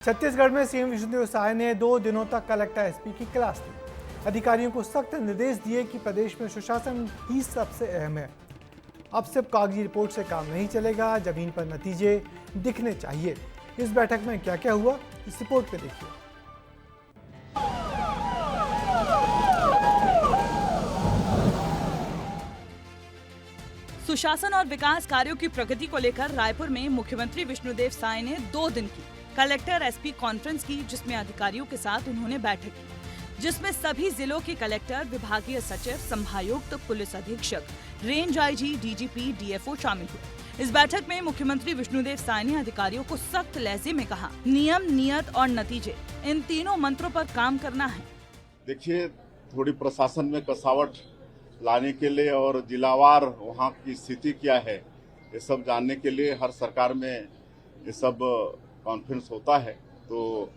छत्तीसगढ़ में सीएम विष्णुदेव साय ने 2 दिनों तक कलेक्टर एसपी की क्लास ली। अधिकारियों को सख्त निर्देश दिए कि प्रदेश में सुशासन ही सबसे अहम है। अब सिर्फ कागजी रिपोर्ट से काम नहीं चलेगा, जमीन पर नतीजे दिखने चाहिए। इस बैठक में क्या क्या हुआ, इस रिपोर्ट में देखिए। सुशासन और विकास कार्यों की प्रगति को लेकर रायपुर में मुख्यमंत्री विष्णुदेव साय ने 2 दिन की कलेक्टर एसपी कॉन्फ्रेंस की, जिसमें अधिकारियों के साथ उन्होंने बैठक की, जिसमें सभी जिलों के कलेक्टर, विभागीय सचिव, संभागायुक्त, पुलिस अधीक्षक, रेंज आईजी, डीजीपी, डीएफओ शामिल हुए। इस बैठक में मुख्यमंत्री विष्णुदेव साय ने अधिकारियों को सख्त लहजे में कहा, नियम, नियत और नतीजे, इन तीनों मंत्रों पर काम करना है। देखिए, थोड़ी प्रशासन में कसावट लाने के लिए और जिलावार वहाँ की स्थिति क्या है, ये सब जानने के लिए हर सरकार में ये सब कॉन्फ्रेंस होता है। तो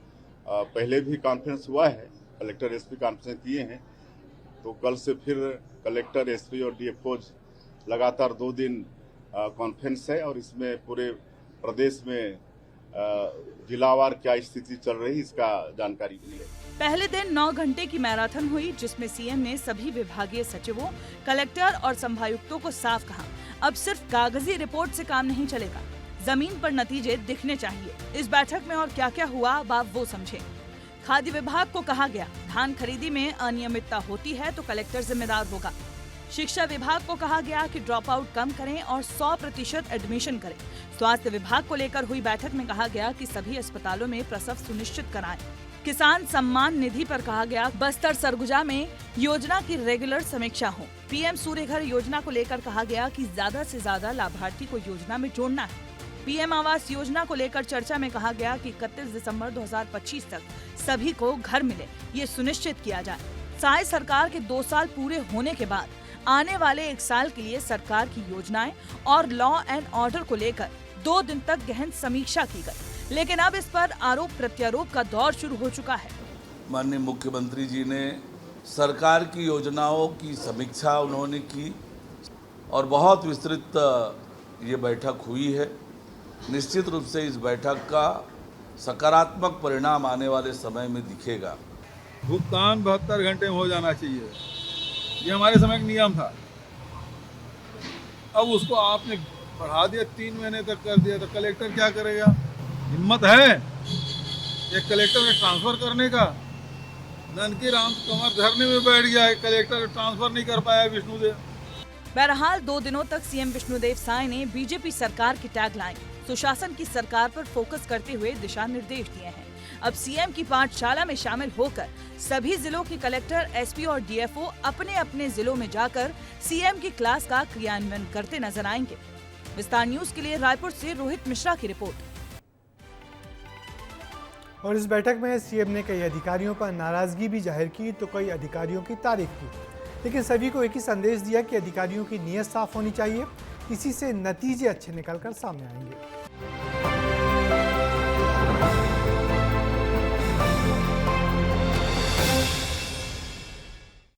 पहले भी कॉन्फ्रेंस हुआ है, कलेक्टर एसपी कॉन्फ्रेंस किए हैं। तो कल से फिर कलेक्टर, एसपी और डीएफओ लगातार 2 दिन कॉन्फ्रेंस है और इसमें पूरे प्रदेश में जिलावार क्या स्थिति चल रही है इसका जानकारी मिले। पहले दिन 9 घंटे की मैराथन हुई, जिसमें सीएम ने सभी विभागीय सचिवों, कलेक्टर और संभागायुक्तों को साफ कहा, अब सिर्फ कागजी रिपोर्ट से काम नहीं चलेगा, जमीन पर नतीजे दिखने चाहिए। इस बैठक में और क्या क्या हुआ आप वो समझे। खाद्य विभाग को कहा गया, धान खरीदी में अनियमितता होती है तो कलेक्टर जिम्मेदार होगा। शिक्षा विभाग को कहा गया कि ड्रॉप आउट कम करें और 100% एडमिशन करें। स्वास्थ्य विभाग को लेकर हुई बैठक में कहा गया कि सभी अस्पतालों में प्रसव सुनिश्चित कराएं। किसान सम्मान निधि पर कहा गया, बस्तर सरगुजा में योजना की रेगुलर समीक्षा हो। पीएम सूर्य घर योजना को लेकर कहा गया कि ज्यादा से ज्यादा लाभार्थी को योजना में जोड़ना है। पीएम आवास योजना को लेकर चर्चा में कहा गया कि 31 दिसंबर 2025 तक सभी को घर मिले, ये सुनिश्चित किया जाए। साय सरकार के 2 साल पूरे होने के बाद आने वाले 1 साल के लिए सरकार की योजनाएं और लॉ एंड ऑर्डर को लेकर 2 दिन तक गहन समीक्षा की गई, लेकिन अब इस पर आरोप प्रत्यारोप का दौर शुरू हो चुका है। माननीय मुख्यमंत्री जी ने सरकार की योजनाओं की समीक्षा उन्होंने की और बहुत विस्तृत ये बैठक हुई है। निश्चित रूप से इस बैठक का सकारात्मक परिणाम आने वाले समय में दिखेगा। भुगतान 72 घंटे में हो जाना चाहिए, ये हमारे समय का नियम था। अब उसको आपने बढ़ा दिया, 3 महीने तक कर दिया, तो कलेक्टर क्या करेगा? हिम्मत है एक कलेक्टर में ट्रांसफर करने का? ननकी राम कमर धरने में बैठ गया है, कलेक्टर ट्रांसफर नहीं कर पाया विष्णुदेव। बहरहाल 2 दिनों तक सीएम विष्णुदेव साय ने बीजेपी सरकार की टैगलाइन सुशासन की सरकार पर फोकस करते हुए दिशा निर्देश दिए हैं। अब सीएम की पाठशाला में शामिल होकर सभी जिलों के कलेक्टर, एसपी और डीएफओ अपने अपने जिलों में जाकर सीएम की क्लास का क्रियान्वयन करते नजर आएंगे। विस्तार न्यूज के लिए रायपुर से रोहित मिश्रा की रिपोर्ट। और इस बैठक में सीएम ने कई अधिकारियों पर नाराजगी भी जाहिर की तो कई अधिकारियों की तारीफ की, लेकिन सभी को एक ही संदेश दिया कि अधिकारियों की नीयत साफ होनी चाहिए, इसी से नतीजे अच्छे निकलकर सामने आएंगे।